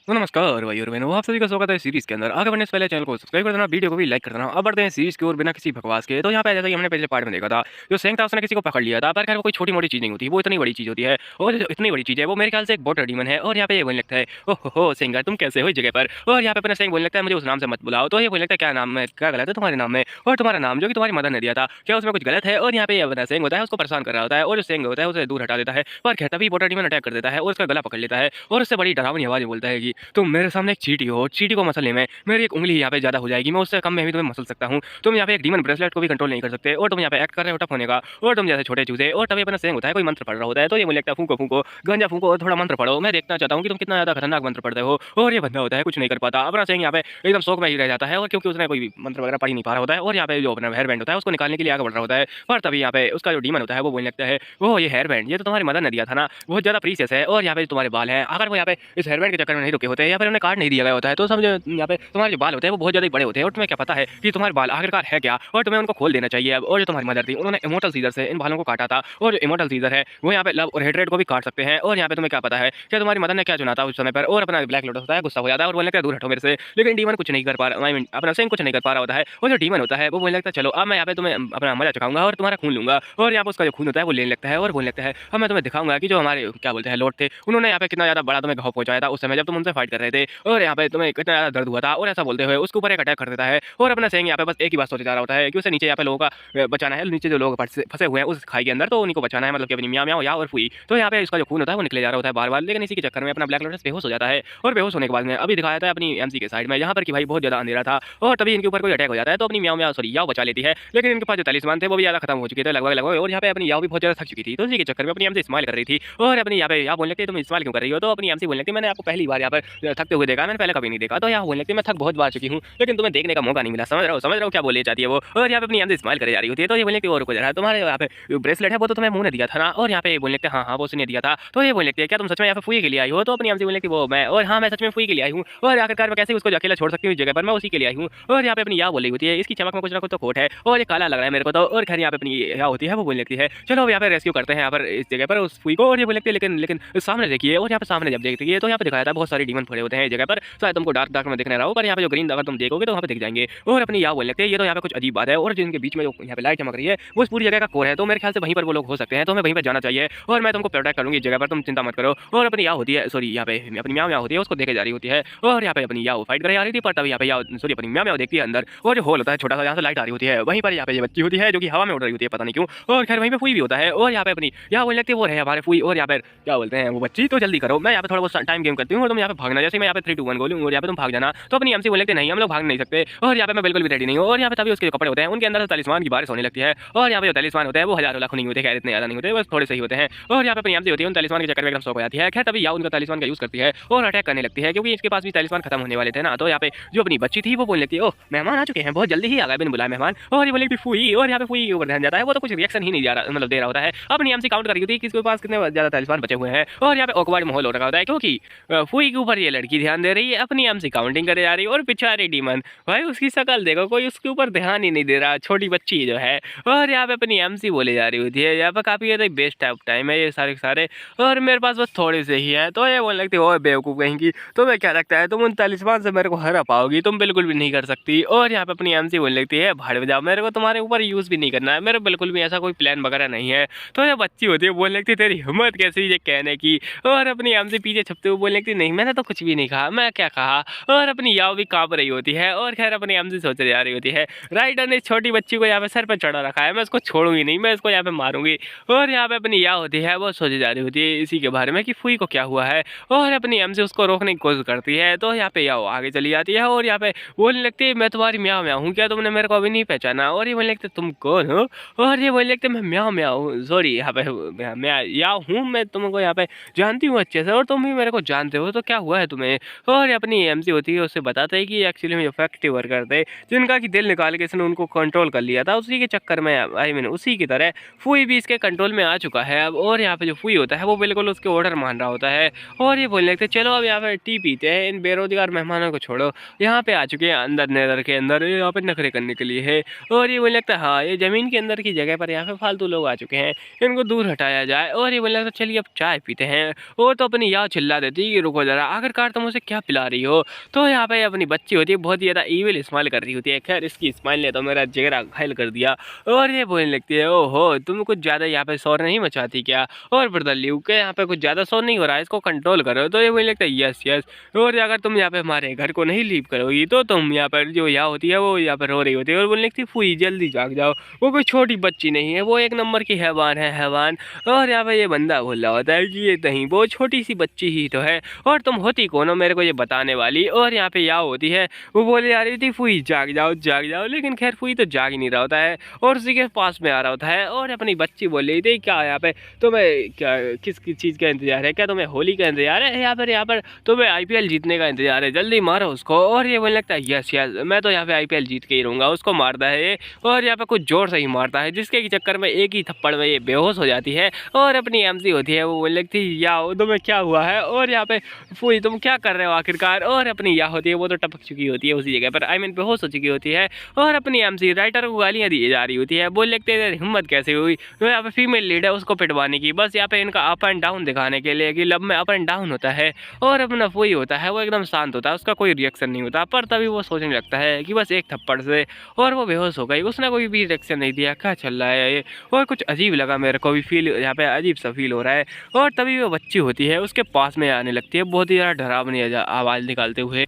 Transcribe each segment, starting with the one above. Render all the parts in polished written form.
तो नमस्कार भाई और बहनों, आप सभी का स्वागत है सीरीज के अंदर। आगे बढ़ने से पहले चैनल को सब्सक्राइब कर देना, वीडियो को भी लाइक कर देना। अब बढ़ते हैं सीरीज की ओर बिना किसी बकवास के। तो यहाँ पे जैसा कि हमने पहले पार्ट में देखा था, जो सेंग था उसने किसी को पकड़ लिया था, पर खैर वो कोई छोटी मोटी चीज नहीं होती, वो इतनी बड़ी चीज होती है। और जो इतनी बड़ी चीज है वो मेरे ख्याल से एक वाटर डीमन है। और यहाँ पे ये बोलने लगता है, ओह हो सेंगर तुम कैसे हो इस जगह पर। और यहाँ पे अपना सेंग बोलने लगता है, मुझे उस नाम से मत बुलाओ। तो ये बोलने लगता है, क्या नाम है, क्या गलत है तुम्हारे नाम में, और तुम्हारा नाम जो कि तुम्हारी मदर ने दिया था, क्या उसमें कुछ गलत है। और यहाँ पे ये अपना सेंग होता है उसको परेशान कर रहा होता है, और जो सेंग होता है उसे दूर हटा देता है। पर क्या तभी वाटर डीमन अटैक कर देता है और उसका गला पकड़ लेता है, और उससे बड़ी डरावनी आवाज में बोलता है कि तुम मेरे सामने एक चींटी हो, चींटी को मसलने में मेरी एक उंगली यहाँ पे ज्यादा हो जाएगी, मैं उससे कम में भी तुम्हें मसल सकता हूँ। तुम यहाँ पे एक डीमन ब्रेसलेट को भी कंट्रोल नहीं कर सकते, और तुम यहाँ पे एक्ट कर रहे हो टफ होने का, और तुम जैसे छोटे चूजे। और तभी अपना सेंग होता है कोई मंत्र पढ़ रहा होता है, तो ये मुझे लगता है फूको फूको गांजा फूको और थोड़ा मंत्र पढ़ो, मैं देखना चाहता हूँ कि तुम कितना ज्यादा खतरनाक मंत्र पढ़ते हो। और ये बंदा होता है कुछ नहीं कर पाता, अपना सेंग यहाँ पे एकदम शौक में ही रह जाता है, और क्योंकि उसने कोई मंत्र वगैरह पढ़ ही नहीं पा रहा होता है। और यहाँ पे जो अपना हेयर बैंड होता है उसको निकालने के लिए आगे बढ़ रहा होता है, पर तभी यहाँ पे उसका जो डीमन होता है वो बोलने लगता है, वो ये हेयर बैंड ये तो तुम्हारी मदर ने दिया था ना, बहुत ज्यादा प्रीशियस है, और यहाँ पे तुम्हारे बाल हैं, अगर वो यहाँ पे इस हेयर बैंड के चक्कर में नहीं रुके होते या फिर उन्हें काट नहीं दिया गया होता है, तो समझो यहाँ पे तुम्हारे जो बाल होते हैं वो बहुत ज्यादा बड़े होते हैं, और तुम्हें क्या पता है कि तुम्हारे बाल आखिरकार है क्या, और तुम्हें उनको खोल देना चाहिए अब। और जो तुम्हारी मदर थी उन्होंने इमोर्टल सीजर से इन बालों को काटा था, और जो इमोर्टल सीजर है वो यहाँ पे लव और हेट्रेड को भी काट सकते हैं। और यहाँ पे तुम्हें क्या पता है कि तुम्हारी मदर ने क्या चुना था उस समय पर। और अपना ब्लैक लोटस होता है गुस्सा हो जाता है और बोलने लगता है दूर हटो मेरे से, लेकिन डीमन कुछ नहीं कर पा रहा, अपना सेंग कुछ नहीं कर पा रहा होता है। और जो डीमन होता है वो बोलने लगता है, चलो अब मैं यहाँ पे तुम्हें अपना मजा चखाऊंगा और तुम्हारा खून लूंगा। और यहाँ पे उसका जो खून होता है वो लेने लगता है और बोलने लगता है, अब मैं तुम्हें दिखाऊंगा कि जो हमारे क्या बोलते हैं लॉर्ड थे उन्होंने यहाँ पे कितना ज्यादा बड़ा तुम्हें घाव पहुंचाया था उस समय जब तुम उनसे फाइट कर रहे थे, और यहाँ पे तुम्हें कितना ज्यादा दर्द हुआ था। और ऐसा बोलते हुए उसके ऊपर एक अटैक कर देता है, और अपना सेंग यहाँ पे बस एक ही बात सोचे जा रहा होता है कि उसे नीचे यहाँ पे लोगों का बचाना है, नीचे जो लोग फंसे हुए हैं उस खाई के अंदर, तो उन्हीं को बचाना है, मतलब कि अपनी मियाँ मियाँ या और फुई। तो यहाँ पे इसका जो खून होता है वो निकले जा रहा होता है बार बार, लेकिन इसी के चक्कर में अपना ब्लैक लोटस बेहोश हो जाता है। और बेहोश होने के बाद में अभी दिखाया था अपनी एमसी के साइड में यहाँ पर कि भाई बहुत ज्यादा अंधेरा था, और तभी इनके ऊपर कोई अटैक हो जाता है, तो अपनी मियाँ मियाँ सॉरी याव बचा लेती है। लेकिन इनके पास जो तलिस्मान थे वो भी ज्यादा खत्म हो चुके थे लगभग लगभग, और यहाँ पे अपनी याव भी बहुत ज्यादा थक चुकी थी, तो इसी के चक्कर में अपनी एमसी स्माइल कर रही थी। और अपनी यहाँ पे याव बोलने लगती तुम स्माइल क्यों कर रही हो, तो अपनी एमसी बोलने लगती मैंने आपको पहली बार यहाँ पर थकते हुए देखा, मैंने पहले कभी नहीं देखा। तो यहाँ बोलने लगती मैं थक बहुत बार चुकी हूँ, लेकिन तुम्हें देखने का मौका नहीं मिला। समझ रहा हूँ क्या बोले चाहती है वो। और यहाँ पे अपनी एमसी स्माइल करे जा रही होती है, तो ये बोलने की और कुछ रहा तुम्हारे यहाँ पे ब्रेसलेट है वो तो तुम्हें मुंह ने दिया था ना। और यहाँ पे बोलने लगते हाँ हाँ वो उसने दिया था। तो ये बोलने लगती है क्या तुम सच में यहाँ पे फुई के लिए आई हो, तो अपनी एमसी बोलने की वो मैं, और हाँ मैं सच में फुई के लिए आई हूँ, और आखिरकार मैं कैसे उसको अकेला छोड़ सकती हूँ इस जगह पर, मैं उसी के लिए आई हूँ। और यहाँ पे अपनी या बोल रही होती है इसकी चमक में कुछ ना कुछ तो खोट है, और ये काला लग रहा है मेरे को तो। और खैर यहाँ पे अपनी या होती है वो बोलने लगती है चलो अब यहाँ पे रेस्क्यू करते हैं यहाँ पर इस जगह पर उस फुई को। और ये बोल लगती है लेकिन लेकिन सामने देखिए, और यहाँ पे सामने जब देखती है तो यहाँ पे दिखाया था बहुत सारे डीमन पड़े होते हैं इस जगह पर, शायद तुमको डार्क डार्क में दिख रहा हो, पर यहाँ पे जो ग्रीन अगर तुम देखोगे तो वहाँ पे दिख जाएंगे। और अपनी या बोलने लगते हैं ये तो यहाँ पे कुछ अजीब बात है, और जिनके बीच में जो यहाँ पे लाइट चमक रही है वो इस पूरी जगह का कोर है, तो मेरे ख्याल से वहीं पर वो लोग हो सकते हैं, तो हमें वहीं पर जाना चाहिए, और मैं तुमको प्रोटेक्ट करूंगी इस जगह पर, तुम चिंता मत करो। और अपनी या होती है सॉरी यहाँ पे अपनी म्याँ म्याँ होती है उसको देखे जा रही होती है, और यहाँ पे अपनी या फाइट करे जा रही थी, पर तभी यहाँ पे या सॉरी अपनी म्याँ म्याँ देखती है अंदर, और जो होल होता है छोटा सा जहाँ से लाइट आ रही होती है वहीं पर यहाँ पे ये बच्ची होती है जो कि हवा में उड़ रही होती है पता नहीं क्यों। और खैर वहीं पे फुई भी होता है, और यहाँ पे अपनी या बोलने लगती है वो रहे हमारे फुई, और यहाँ पे क्या बोलते हैं वो बच्ची, तो जल्दी करो मैं यहाँ पे थोड़ा बहुत टाइम गेम करती हूँ, और तुम यहाँ पे भागना, जैसे मैं यहाँ पे 3 2 1 बोलूँ और यहाँ पे तुम भाग जाना। तो अपनी एमसी बोलने लगते नहीं हम लोग भाग नहीं सकते, और यहाँ पे मैं बिल्कुल भी रेडी नहीं हूँ। और यहाँ पे तभी उसके जो कपड़े होते हैं उनके अंदर से तलिस्मान की बारिश होने लगती है, और यहाँ पे जो तलिस्मान होते हैं वो हजारों लाखों नहीं होते, खैर इतने ज्यादा नहीं होते, बस थोड़े से ही होते हैं। और यहाँ पे अपनी एमसी होती है उन तलिस्मान के चक्कर में एकदम शौक हो जाती है। खैर तभी या उनका तलिस्मान का यूज करती है और अटैक करने लगती है, क्योंकि इसके पास भी तलिस्मान खत्म होने वाले थे ना। तो यहाँ पे जो अपनी बच्ची थी वो बोलने लगती है ओह मेहमान आ चुके हैं, बहुत जल्दी ही आ गए बिन बुलाए मेहमान। और ये बोले फुई, और यहाँ पे फुई के ऊपर ध्यान जाता है, वो तो कुछ रिएक्शन ही नहीं जा रहा, मतलब दे रहा होता है। अपनी एमसी काउंट कर रही होती है किसके पास कितने ज्यादा तलिस्मान बचे हुए हैं, और यहाँ पे ऑकवर्ड माहौल हो रखा होता है, क्योंकि फुई के ऊपर ये लड़की ध्यान दे रही है, अपनी एमसी काउंटिंग करे जा रही है, और पिछाड़ी डीमन भाई उसकी शक्ल देखो, कोई उसके ऊपर ध्यान ही नहीं दे रहा, छोटी बच्ची जो है। और यहाँ पे अपनी एमसी बोले जा रही होती है, यहाँ पे काफी ज्यादा बेस्ट टाइम है ये सारे सारे, और मेरे पास बस थोड़े से ही है। तो ये बोलने लगती है ओए बेवकूफ कहेंगी, तुम्हें क्या लगता है तुम उन तलिस्मान से मेरे को हरा पाओगी, तुम बिल्कुल भी नहीं कर सकती। और यहाँ पे अपनी एमसी बोलने लगती है भाड़ में जाओ, मेरे को तुम्हारे ऊपर यूज भी नहीं करना है, मेरे बिल्कुल भी ऐसा कोई प्लान वगैरह नहीं है। तो ये बच्ची होती है बोलने लगती तेरी हिम्मत कैसी ये कहने की, और अपनी एमसी पीछे छपते हुए बोलने लगती नहीं मैंने तो कुछ भी नहीं कहा, मैं क्या कहा। और अपनी याव भी कांप रही होती है, और खैर अपनी एमसी सोच जा रही होती है राइडर ने छोटी बच्ची को यहाँ पे सर पे चढ़ा रखा है, मैं इसको छोड़ूंगी नहीं, मैं इसको यहाँ पे मारूंगी। और यहाँ पे अपनी याव होती है वो सोचे जा रही होती है इसी के बारे में कि फुई को क्या हुआ है, और अपनी एमसी उसको रोकने की कोशिश करती है। तो यहाँ पे याव आगे चली जाती है, और यहाँ पे बोलने लगती है मैं तुम्हारी म्याँ म्याँ हूँ, क्या तुमने मेरे को अभी नहीं पहचाना। और ये बोलने लगते तुम कौन हो, और ये बोलने लगते मैं म्याँ म्याँ हूँ, सॉरी यहाँ पे मैं या हूँ, मैं तुमको यहाँ पे जानती हूँ अच्छे से, और तुम भी मेरे को जानते हो, तो क्या हुआ है तुम्हें। और अपनी एमसी होती है उससे बताते हैं कि एक्चुअली में इफेक्टिव वर्कर थे जिनका कि दिल निकाल के इसने उनको कंट्रोल कर लिया था, उसी के चक्कर में आई मीन उसी की तरह फुई भी इसके कंट्रोल में आ चुका है अब। और यहाँ पे जो फुई होता है वो बिल्कुल उसके ऑर्डर मान रहा होता है, और ये बोलने लगते चलो अब यहाँ पे टी पीते हैं, इन बेरोजगार मेहमानों को छोड़ो, यहाँ पे आ चुके हैं अंदर नेदर के अंदर यहाँ पे नखरे करने के लिए है। और ये बोलने लगता है हाँ ये जमीन के अंदर की जगह पर यहाँ पे फालतू लोग आ चुके हैं, इनको दूर हटाया जाए। और ये बोलने लगता चलिए अब चाय पीते हैं। और तो अपनी याद चिल्ला देती कि रुको जरा, आखिरकार तुम उसे क्या पिला रही हो। तो यहाँ पे अपनी बच्ची होती है बहुत ही ज़्यादा ईविल स्माइल कर रही होती है। खैर इसकी स्माइल ने तो मेरा जिगरा घायल कर दिया और ये बोलने लगती है, ओहो तुम कुछ ज़्यादा यहाँ पे शोर नहीं मचाती क्या, और बदलियो के यहाँ पे कुछ ज़्यादा शोर नहीं हो रहा है, इसको कंट्रोल करो। तो ये बोलने लगता है यस यस, और अगर तुम यहाँ पे हमारे घर को नहीं लीव करोगी तो तुम यहाँ पर जो यहाँ होती है वो यहाँ पर रो रही होती है और बोलने लगती है फुई जल्दी जाग जाओ, वो कोई छोटी बच्ची नहीं है, वो एक नंबर की हैवान है हैवान। और यहाँ पे ये बंदा बोल रहा होता है कि ये नहीं वो छोटी सी बच्ची ही तो है, और तुम होती कौन हो मेरे को ये बताने वाली। और यहाँ पे यहाँ होती है वो बोले जा रही थी फुई जाग जाओ, लेकिन खैर फुई तो जाग ही नहीं रहा होता है और उसी के पास में आ रहा होता है। और अपनी बच्ची बोल रही थी क्या यहाँ पे तुम्हें क्या किस चीज़ का इंतजार है, क्या तुम्हें होली का इंतजार है, यहाँ पर तुम्हें आईपीएल जीतने का इंतजार है, जल्दी मारो उसको। और ये बोलने लगता है यस यस मैं तो यहाँ पे आईपीएल जीत के ही रहूँगा। उसको मारता है ये और यहाँ पे कुछ जोर से ही मारता है, जिसके चक्कर में एक ही थप्पड़ में ये बेहोश हो जाती है। और अपनी एमसी होती है वो बोलने लगती है या तुम्हें क्या हुआ है, और यहाँ पे फुई तुम क्या कर रहे हो आखिरकार। और अपनी या होती है वो तो टपक चुकी होती है उसी जगह पर, आई मीन बेहोश हो चुकी होती है। और अपनी एमसी राइटर को गालियाँ दी जा रही होती है, बोल लगते हैं हिम्मत कैसे हुई तो यहाँ पे फीमेल लीड है उसको पिटवाने की, बस यहाँ पे इनका अप एंड डाउन दिखाने के लिए कि लब में अप एंड डाउन होता है। और अपना फुई होता है वो एकदम शांत होता है, उसका कोई रिएक्शन नहीं होता, पर तभी वो सोचने लगता है कि बस एक थप्पड़ से और वो बेहोश हो गई, उसने कोई भी रिएक्शन नहीं दिया, क्या चल रहा है ये। और कुछ अजीब लगा मेरे को भी, फील यहाँ पे अजीब सा फील हो रहा है। और तभी वो बच्ची होती है उसके पास में आने लगती है बहुत ही ज़्यादा डरावनी आवाज़ निकालते हुए।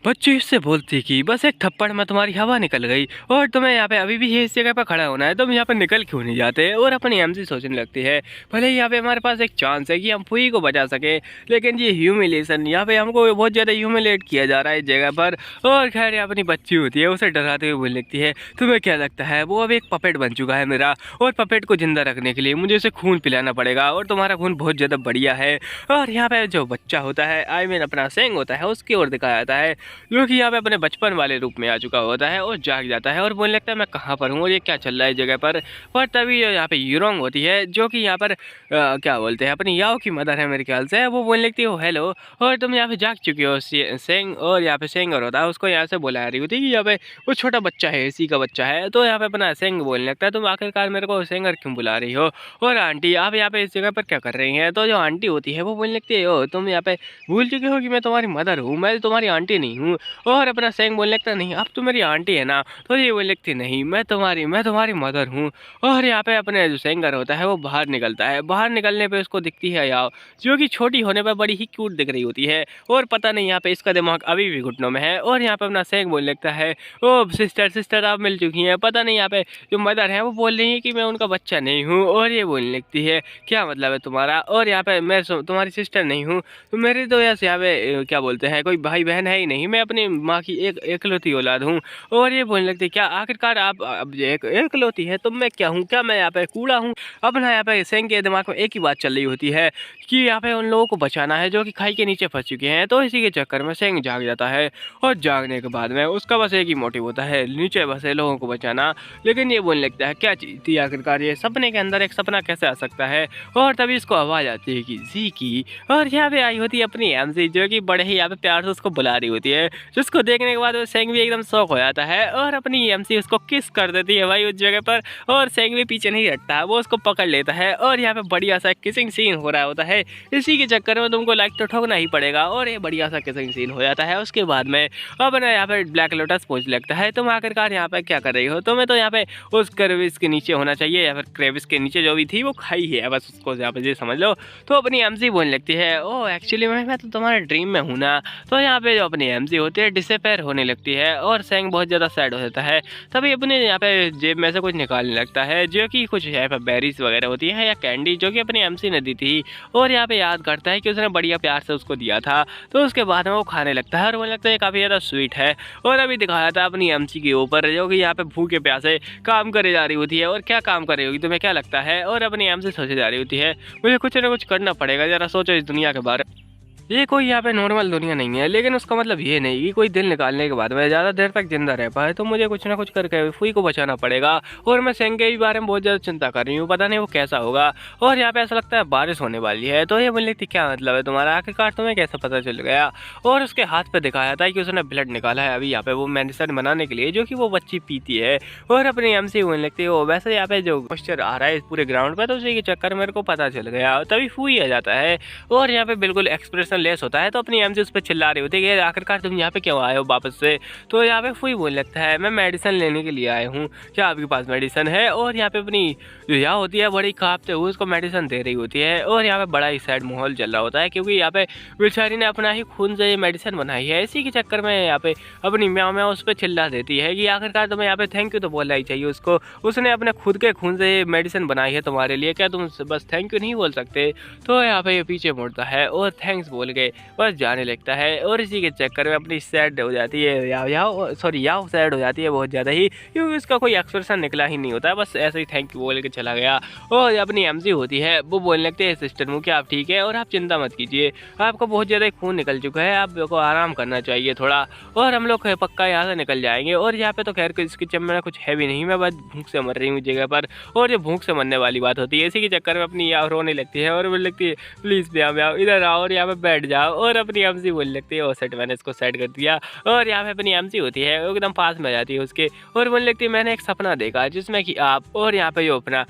बच्ची इससे बोलती कि बस एक थप्पड़ में तुम्हारी हवा निकल गई और तुम्हें यहाँ पे अभी भी इस जगह पर खड़ा होना है, तुम यहाँ पे निकल क्यों नहीं जाते। और अपनी एमसी सोचने लगती है भले ही यहाँ पे हमारे पास एक चांस है कि हम फुई को बचा सके, लेकिन ये ह्यूमिलेशन यहाँ पे हमको बहुत ज़्यादा ह्यूमिलेट किया जा रहा है इस जगह पर। और खैर यहाँ अपनी बच्ची होती है उसे डराते हुए बोलने लगती है तुम्हें क्या लगता है वो अब एक पपेट बन चुका है मेरा, और पपेट को जिंदा रखने के लिए मुझे उसे खून पिलाना पड़ेगा, और तुम्हारा खून बहुत ज़्यादा बढ़िया है। और यहाँ पे जो बच्चा होता है आई मीन अपना सेंग होता है उसकी ओर दिखाया जाता है, जो कि यहाँ पे अपने बचपन वाले रूप में आ चुका होता है और जाग जाता है और बोलने लगता है मैं कहाँ पर हूँ और ये क्या चल रहा है इस जगह पर। तभी यहाँ पे यूरोंग होती है जो कि यहाँ पर क्या बोलते हैं अपनी याओ की मदर है मेरे ख्याल से, वो बोलने लगती है हेलो और तुम यहाँ पे जाग चुकी हो सेंग। और यहाँ पे सेंगर होता है उसको यहाँ से बुला रही होती है कि यहाँ पे वो छोटा बच्चा है इसी का बच्चा है। तो यहाँ पे अपना सेंग बोलने लगता है तुम आखिरकार मेरे को सेंगर क्यों बुला रही हो, और आंटी आप यहाँ पे इस जगह पर क्या कर रही हैं। तो जो आंटी होती है वो बोलने लगती है ओ तुम यहाँ पे भूल चुके हो कि मैं तुम्हारी मदर हूँ, मैं तुम्हारी आंटी नहीं हूँ। और अपना सेंग बोलने लगता नहीं अब तो मेरी आंटी है ना, तो ये बोलने लगती नहीं मैं तुम्हारी मदर हूँ। और यहाँ पे अपने जो सेंगर होता है वो बाहर निकलता है, बाहर निकलने पे उसको दिखती है याओ जो कि छोटी होने पे बड़ी ही क्यूट दिख रही होती है, और पता नहीं यहाँ पे इसका दिमाग अभी भी घुटनों में है। और यहाँ पे अपना सेंग बोलने लगता है ओ सिस्टर आप मिल चुकी हैं, पता नहीं यहाँ पे जो मदर है वो बोल रही है कि मैं उनका बच्चा नहीं हूँ। और ये बोलने लगती है क्या मतलब है तुम्हारा, और यहाँ पे मैं तुम्हारी सिस्टर नहीं हूँ, तो मेरी तो यहाँ पे क्या बोलते हैं कोई भाई बहन है ही नहीं, मैं अपनी माँ की एक एकलौती औलाद हूँ। और ये बोलने लगती क्या आखिरकार आप अब एकलौती है तो मैं क्या हूँ, क्या मैं यहाँ पे कूड़ा हूँ। अब ना यहाँ पे सेंग के दिमाग में एक ही बात चल रही होती है कि यहाँ पे उन लोगों को बचाना है जो कि खाई के नीचे फंस चुके हैं। तो इसी के चक्कर में सेंग जाग जाता है और जागने के बाद में उसका बस एक ही मोटिव होता है नीचे बसे लोगों को बचाना। लेकिन ये बोलने लगता है क्या चीज़ थी आखिरकार, ये सपने के अंदर एक सपना कैसे आ सकता है। और तभी इसको आवाज़ आती है कि जी की, और यहाँ पे आई होती है अपनी एमसी जो कि बड़े ही यहाँ पे प्यार से उसको बुला रही होती है, जिसको देखने के बाद वो सेंग भी एकदम शौक हो जाता है और अपनी एमसी उसको किस कर देती है भाई उस जगह पर। और सेंग भी पीछे नहीं हटता, वो उसको पकड़ लेता है और यहाँ पे बढ़िया सा किसिंग सीन हो रहा होता है। इसी के चक्कर में तुमको लाइक तो ठोकना ही पड़ेगा और ये बढ़िया सा किसिंग सीन हो जाता है। उसके बाद में अब ना यहाँ पे ब्लैक लोटस पहुँच लगता है, तुम आखिरकार यहाँ पे क्या कर रही हो, तुम्हें तो यहाँ पे उस क्रेविस के नीचे होना चाहिए या फिर क्रेविस के नीचे जो भी थी वो खाई है बस उसको यहाँ पे समझ लो। तो अपनी एमसी बोलने लगती है ओ एक्चुअली मैं तो तुम्हारे ड्रीम में हूँ ना। तो यहाँ पे जो अपनी एमसी होती है डिसअपेयर होने लगती है और सेंग बहुत ज़्यादा सैड हो जाता है। तभी अपने यहाँ पे जेब में से कुछ निकालने लगता है जो कि कुछ यहाँ पे बेरीज वगैरह होती है या कैंडी जो कि अपनी एमसी ने दी थी, और यहाँ पे याद करता है कि उसने बढ़िया प्यार से उसको दिया था। तो उसके बाद में वो खाने लगता है और मुझे लगता है काफ़ी ज़्यादा स्वीट है। और अभी दिखाया था अपनी एमसी के ऊपर जो कि यहाँ पे भूखे प्यासे काम करे जा रही होती है, और क्या काम कर रही होगी तुम्हें क्या लगता है। और अपनी एमसी सोचे जा रही होती है मुझे कुछ ना कुछ करना पड़ेगा, ज़रा सोचो इस दुनिया के बारे में। ये कोई यहाँ पे नॉर्मल दुनिया नहीं है, लेकिन उसका मतलब ये नहीं कि कोई दिल निकालने के बाद मैं ज़्यादा देर तक जिंदा रह पाए, तो मुझे कुछ ना कुछ करके फुई को बचाना पड़ेगा। और मैं सेंग के बारे में बहुत ज़्यादा चिंता कर रही हूँ, पता नहीं वो कैसा होगा। और यहाँ पे ऐसा लगता है बारिश होने वाली है। तो ये बोलने थी क्या मतलब है तुम्हारा, आखिरकार तुम्हें कैसे पता चल गया। और उसके हाथ पे दिखाया था कि उसने ब्लड निकाला है अभी यहाँ पे वो मेडिसिन बनाने के लिए जो कि वो बच्ची पीती है। और अपनी एमसी बोलने लगती है वो वैसे यहाँ पे जो पोस्टर आ रहा है इस पूरे ग्राउंड पे, तो उसी के चक्कर मेरे को पता चल गया। तभी फुई आ जाता है और यहाँ पे बिल्कुल एक्सप्रेशन मेडिसिन लेस होता है तो अपनी एमजी उस पर चिल्ला रही होती है कि आखिरकार तुम यहाँ पे क्यों आए हो वापस से। तो यहाँ पे फुई बोलने लगता है मैं मेडिसिन लेने के लिए आया हूँ, क्या आपके पास मेडिसिन है। और यहाँ पे अपनी जो यहाँ होती है बड़ी कांपते हुए उसको मेडिसिन दे रही होती है। और यहाँ पे बड़ा ही सैड माहौल चल रहा होता है क्योंकि यहाँ पे बेचारी ने अपना ही खून से ये मेडिसिन बनाई है। इसी के चक्कर में यहाँ पे अपनी म्याऊं म्याऊं उस पर चिल्ला देती है कि आखिरकार तुम्हें यहाँ पे थैंक यू तो बोलना ही चाहिए उसको, उसने अपने खुद के खून से ये मेडिसिन बनाई है तुम्हारे लिए, क्या तुम बस थैंक यू नहीं बोल सकते। तो यहाँ पे ये पीछे मुड़ता है और थैंक्स बोल के बस जाने लगता है। और इसी के चक्कर में अपनी सैड हो जाती है याव सैड हो जाती है बहुत ज़्यादा ही, क्योंकि उसका कोई एक्सप्रेशन निकला ही नहीं होता है, बस ऐसे ही थैंक यू बोल के चला गया। और अपनी एमजी होती है वो बोलने लगते हैं सिस्टर मुझे आप ठीक है और आप चिंता मत कीजिए, आपको बहुत ज़्यादा खून निकल चुका है, आपको आराम करना चाहिए थोड़ा, और हम लोग पक्का यहाँ से निकल जाएंगे। और यहाँ पे तो खैर इसके चम में कुछ है भी नहीं, मैं बस भूख से मर रही हूँ जगह पर। और जो भूख से मरने वाली बात होती है इसी के चक्कर में अपनी यार रोने लगती है और बोलने लगती है प्लीज़ ब्याह इधर आओ और यहाँ पे बैठ जाओ। और अपनी एमसी बोलने लगती है और सेट मैंने इसको सेट कर दिया। और यहाँ पे अपनी एमसी होती है वो एकदम पास में आ जाती है उसके और बोलने लगती है मैंने एक सपना देखा जिसमें कि आप और यहाँ पे जो अपना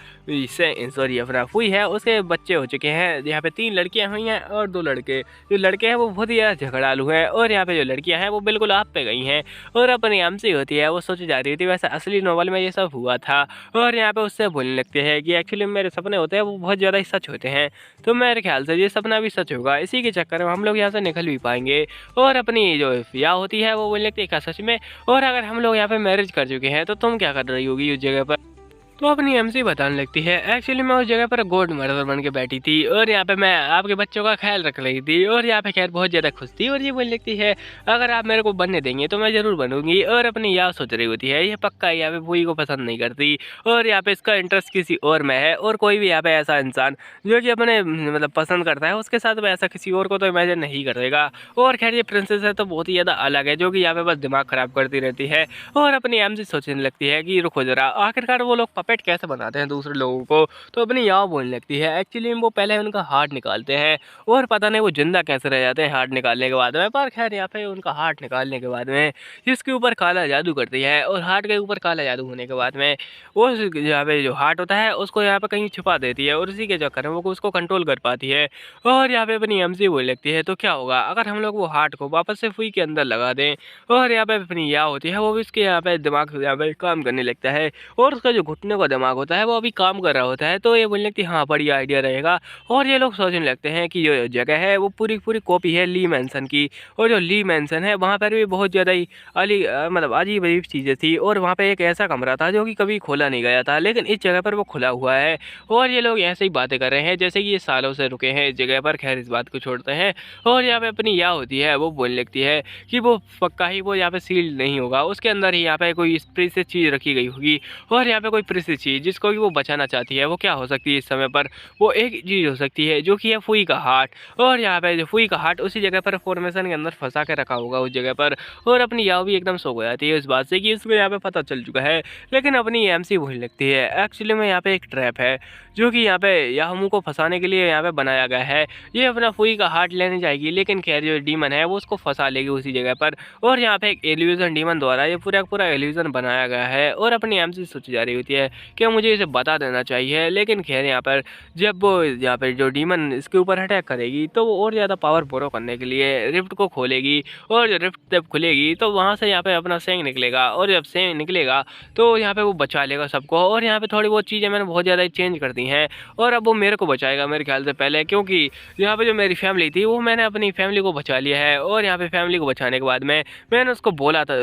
अपना फुई है उसके बच्चे हो चुके हैं। यहाँ पे 3 लड़कियाँ हुई हैं और 2 लड़के। जो लड़के हैं वो बहुत ही ज़्यादा झगड़ालू हैं और यहाँ पे जो लड़कियाँ हैं वो बिल्कुल आप पे गई हैं। और अपनी एमसी होती है वो सोची जा रही थी वैसे असली नॉवल में ये सब हुआ था। और यहाँ पे उससे बोलने लगते हैं कि एक्चुअली मेरे सपने होते हैं वो बहुत ज़्यादा ही सच होते हैं, तो मेरे ख्याल से ये सपना भी सच होगा, इसी के चक्कर में हम लोग यहाँ से निकल भी पाएंगे। और अपनी जो फिया होती है वो बोलने लगती है क्या सच में, और अगर हम लोग यहाँ पे मैरिज कर चुके हैं तो तुम क्या कर रही होगी उस जगह पर। तो अपनी एमसी बताने लगती है एक्चुअली मैं उस जगह पर गोड मर्डर बन के बैठी थी और यहाँ पे मैं आपके बच्चों का ख्याल रख रही थी। और यहाँ पे खैर बहुत ज़्यादा खुश थी और ये बोलने लगती है अगर आप मेरे को बनने देंगे तो मैं ज़रूर बनूंगी। और अपनी यह सोच रही होती है ये पक्का यहाँ पे फूई को पसंद नहीं करती और यहाँ पे इसका इंटरेस्ट किसी और में है। और कोई भी यहाँ पे ऐसा इंसान जो कि अपने मतलब पसंद करता है उसके साथ में ऐसा किसी और को तो इमेजिन नहीं करेगा। और खैर ये प्रिंसेस है तो बहुत ही ज़्यादा अलग है जो कि यहाँ पे बस दिमाग ख़राब करती रहती है। और अपनी एमसी सोचने लगती है कि रुको जरा आखिरकार वो लोग पपेट कैसे बनाते हैं दूसरे लोगों को। तो अपनी याव बोलने लगती है एक्चुअली वो पहले उनका हार्ट निकालते हैं और पता नहीं वो जिंदा कैसे रह जाते हैं हार्ट निकालने के बाद में। पर खैर यहाँ पे उनका हार्ट निकालने के बाद में इसके ऊपर काला जादू करती है और हार्ट के ऊपर काला जादू होने के बाद में वो यहाँ पे जो हार्ट होता है उसको यहाँ पे कहीं छुपा देती है और उसी के चक्कर में वो उसको कंट्रोल कर पाती है। और यहाँ पे अपनी एमसी बोलने लगती है तो क्या होगा अगर हम लोग वो हार्ट को वापस से फुई के अंदर लगा दें। और यहाँ पे अपनी याव होती है वो भी उसके यहाँ पे दिमाग यहाँ पे काम करने लगता है और उसका जो घुटने का दिमाग होता है वो अभी काम कर रहा होता है। तो ये बोलने लगती है हाँ बढ़िया आइडिया रहेगा। और ये लोग सोचने लगते हैं कि जो जगह है वो पूरी पूरी कॉपी है ली मैंसन की, और जो ली मैंसन है वहाँ पर भी बहुत ज़्यादा ही मतलब अजीब अजीब चीज़ें थी। और वहाँ पे एक ऐसा कमरा था जो कि कभी खोला नहीं गया था लेकिन इस जगह पर वो खुला हुआ है। और ये लोग ऐसे ही बातें कर रहे हैं जैसे कि ये सालों से रुके हैं इस जगह पर। खैर इस बात को छोड़ते हैं। और यहाँ पे अपनी या होती है वो बोलने लगती है कि वो पक्का ही वो यहाँ पे सील्ड नहीं होगा, उसके अंदर ही यहाँ पे कोई प्रीसियस चीज़ रखी गई होगी। और यहाँ पे कोई प्रीसियस चीज़ जिसको कि वो बचाना चाहती है वो क्या हो सकती है इस समय पर, वो एक चीज़ हो सकती है जो कि है फुई का हार्ट। और यहाँ पे जो फुई का हार्ट उसी जगह पर फॉर्मेशन के अंदर फंसा के रखा होगा उस जगह पर। और अपनी याव भी एकदम सो हो जाती है इस बात से कि इसको यहाँ पे पता चल चुका है। लेकिन अपनी एमसी बोलने लगती है एक्चुअली में यहाँ पे एक ट्रैप है जो कि यहाँ पे याहमू को फंसाने के लिए यहाँ पे बनाया गया है। ये अपना फुई का हार्ट लेने जाएगी लेकिन खैर जो डीमन है वो उसको फंसा लेगी उसी जगह पर। और यहाँ पे एक एलिविजन डीमन द्वारा ये पूरा पूरा एलिविजन बनाया गया है। और अपनी एमसी सोची जा रही होती है कि मुझे इसे बता देना चाहिए, लेकिन खैर यहाँ पर जब वो यहाँ पर जो डीमन इसके ऊपर अटैक करेगी तो वो और ज़्यादा पावर बोरो करने के लिए रिफ्ट को खोलेगी। और जब रिफ्ट जब खुलेगी तो वहाँ से यहाँ पे अपना सेंग निकलेगा और जब सेंग निकलेगा तो यहाँ पे वो बचा लेगा सबको। और यहाँ पे थोड़ी बहुत चीज़ें मैंने बहुत ज़्यादा चेंज कर दी हैं और अब वो मेरे को बचाएगा मेरे ख्याल से पहले, क्योंकि यहाँ पे जो मेरी फैमिली थी वो मैंने अपनी फैमिली को बचा लिया है। और यहाँ पे फैमिली को बचाने के बाद में मैंने उसको बोला था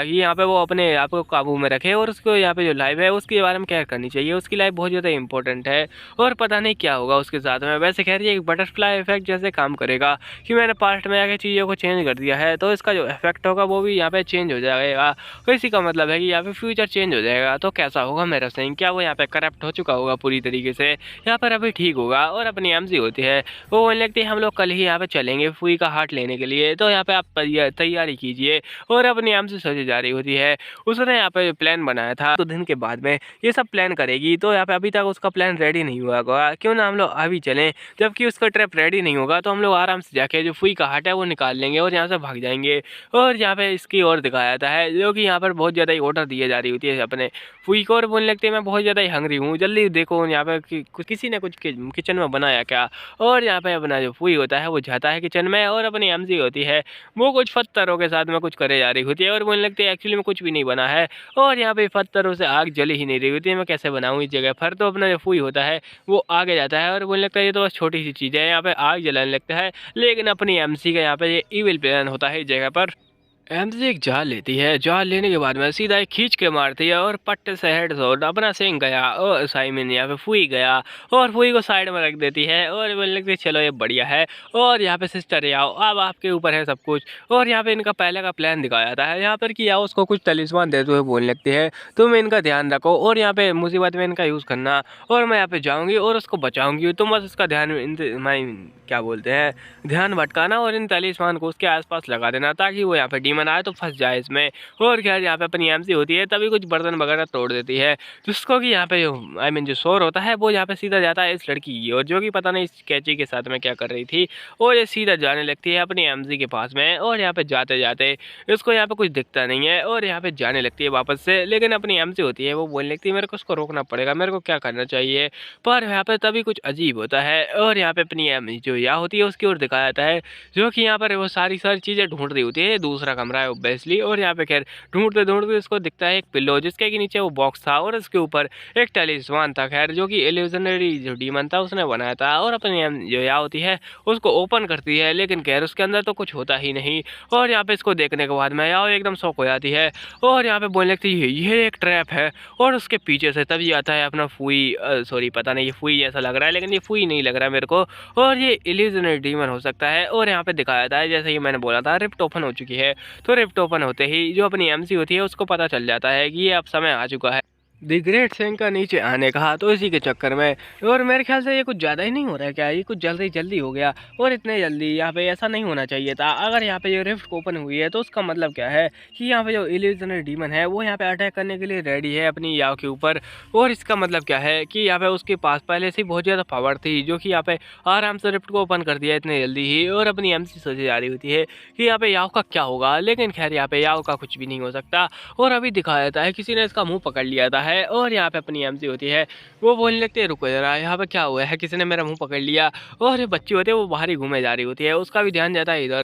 कि यहाँ पे वो अपने आप को काबू में रखे और उसको यहाँ पे जो लाइफ है उसके बारे में केयर करनी चाहिए, उसकी लाइफ बहुत ज़्यादा इंपॉर्टेंट है और पता नहीं क्या होगा उसके साथ में। वैसे खैर ये एक बटरफ्लाई इफेक्ट जैसे काम करेगा कि मैंने पास्ट में आके चीज़ों को चेंज कर दिया है तो इसका जो इफेक्ट होगा वो भी यहाँ पे चेंज हो जाएगा। तो इसी का मतलब है कि यहाँ पे फ्यूचर चेंज हो जाएगा। तो कैसा होगा मेरा सेइंग, क्या वो यहाँ पे करप्ट हो चुका होगा पूरी तरीके से, यहाँ पर अभी ठीक होगा। और अपनी एमसी होती है वो बोलने लगती है हम लोग कल ही यहाँ पे चलेंगे फुई का हार्ट लेने के लिए, तो यहाँ पे आप तैयारी कीजिए। और अपनी एमसी सोची जा रही होती है उसने यहाँ पे प्लान बनाया था तो दिन के बाद में ये सब प्लान करेगी, तो यहाँ पे अभी तक उसका प्लान रेडी नहीं हुआ होगा। क्यों ना हम लोग अभी चलें, जबकि उसका ट्रैप रेडी नहीं होगा तो हम लोग आराम से जाके जो फुई का हट है वो निकाल लेंगे और यहाँ से भाग जाएंगे। और यहाँ पे इसकी ओर दिखाया जाता है जो कि यहाँ पर बहुत ज़्यादा ही ऑर्डर दिए जा रही होती है अपने फुई को, और बोलने लगते हैं मैं बहुत ज़्यादा ही हंग्री हूँ, जल्दी देखो यहाँ पे किसी ने कुछ किचन में बनाया क्या। और यहाँ पे अपना जो फुई होता है वो जाता है किचन में, और अपनी एमजी होती है वो कुछ पत्थरों के साथ में कुछ करे जा रही होती है, और बोलने लगती है एक्चुअली में कुछ भी नहीं बना है। और यहाँ पे पत्थरों से आग जली ही नहीं रही होती है, मैं कैसे बनाऊँ इस जगह पर। तो अपना जो फुई होता है वो आगे जाता है और बोलने लगता है ये तो बस छोटी सी चीज़ है, यहाँ पे आग जलाने लगता है। लेकिन अपनी एमसी का यहाँ पे ये इविल प्लान होता है इस जगह पर। एमजी एक जाल लेती है, जाल लेने के बाद में सीधा एक खींच के मारती है और पट्टे से हेड शॉट अपना सिंह गया और साइमन यहाँ पे फुई गया, और फुई को साइड में रख देती है और बोलने लगती है चलो ये बढ़िया है। और यहाँ पे सिस्टर आओ, अब आपके ऊपर है सब कुछ। और यहाँ पे इनका पहले का प्लान दिखाया जाता है यहाँ पर कि आओ उसको कुछ तलिस्मान देते हुए बोलने लगती है तुम इनका ध्यान रखो और यहाँ पे मुसीबत में इनका यूज़ करना, और मैं यहाँ पे जाऊँगी और उसको बचाऊँगी, तुम बस उसका ध्यान क्या बोलते हैं ध्यान भटकाना और इन तलिस्मान को उसके आसपास लगा देना ताकि वो यहाँ पे डीमन आए तो फंस जाए इसमें। और खैर यहाँ पे अपनी एमसी होती है तभी कुछ बर्तन वगैरह तोड़ देती है, जिसको कि यहाँ पे जो जो शोर होता है वो यहाँ पे सीधा जाता है इस लड़की की, और जो कि पता नहीं इस कैची के साथ में क्या कर रही थी, और ये सीधा जाने लगती है अपनी एमसी के पास में। और यहाँ पे जाते जाते इसको यहाँ पे कुछ दिखता नहीं है और यहाँ पे जाने लगती है वापस से, लेकिन अपनी एमसी होती है वो बोलने लगती है मेरे को उसको रोकना पड़ेगा, मेरे को क्या करना चाहिए। पर यहाँ पे तभी कुछ अजीब होता है और यहाँ पे अपनी जो या होती है उसकी ओर दिखाया जाता है, जो कि यहाँ पर वो सारी चीज़ें ढूंढ रही होती है। दूसरा कमरा है ऑब्वियसली, और यहाँ पे खैर ढूंढते ढूंढते उसको दिखता है एक पिल्लो जिसके कि नीचे वो बॉक्स था और उसके ऊपर एक टेलिस्मान था, खैर जो कि इल्यूजनरी जो डीमन था उसने बनाया था। और अपनी जो या होती है उसको ओपन करती है, लेकिन खैर उसके अंदर तो कुछ होता ही नहीं। और यहाँ पे इसको देखने के बाद में याओ एकदम शॉक हो जाती है और यहाँ पे बोलने लगती है ये एक ट्रैप है, और उसके पीछे से तभी आता है अपना फुई, सॉरी पता नहीं ये फुई ऐसा लग रहा है लेकिन ये फुई नहीं लग रहा है मेरे को, और ये इल्यूजनरी डीमन हो सकता है। और यहाँ पे दिखाया जाता है जैसे कि मैंने बोला था रिफ्ट ओपन हो चुकी है, तो रिफ्ट ओपन होते ही जो अपनी एमसी होती है उसको पता चल जाता है कि ये अब समय आ चुका है दी ग्रेट सिंह का नीचे आने का, तो इसी के चक्कर में। और मेरे ख्याल से ये कुछ ज़्यादा ही नहीं हो रहा है क्या, ये कुछ जल्दी हो गया, और इतने जल्दी यहाँ पे ऐसा नहीं होना चाहिए था। अगर यहाँ पे ये रिफ्ट ओपन हुई है तो उसका मतलब क्या है कि यहाँ पे जो इल्यूजनरी डीमन है वो यहाँ पे अटैक करने के लिए रेडी है अपनी याव के ऊपर। और इसका मतलब क्या है कि यहाँ पे उसके पास पहले से बहुत ज़्यादा पावर थी, जो कि यहाँ पे आराम से रिफ्ट को ओपन कर दिया इतने जल्दी ही। और अपनी एमसी सोची जा रही होती है कि यहाँ पे याव का क्या होगा, लेकिन खैर यहाँ पे याव का कुछ भी नहीं हो सकता। और अभी दिखाया जाता है किसी ने इसका मुँह पकड़ लिया था, और यहाँ पे अपनी एमसी होती है वो बोलने लगती है रुको जरा यहाँ पे क्या हुआ है, किसी ने मेरा मुंह पकड़ लिया। और ये बच्ची होती है वो बाहर ही घूमे जा रही होती है, उसका भी ध्यान जाता है इधर।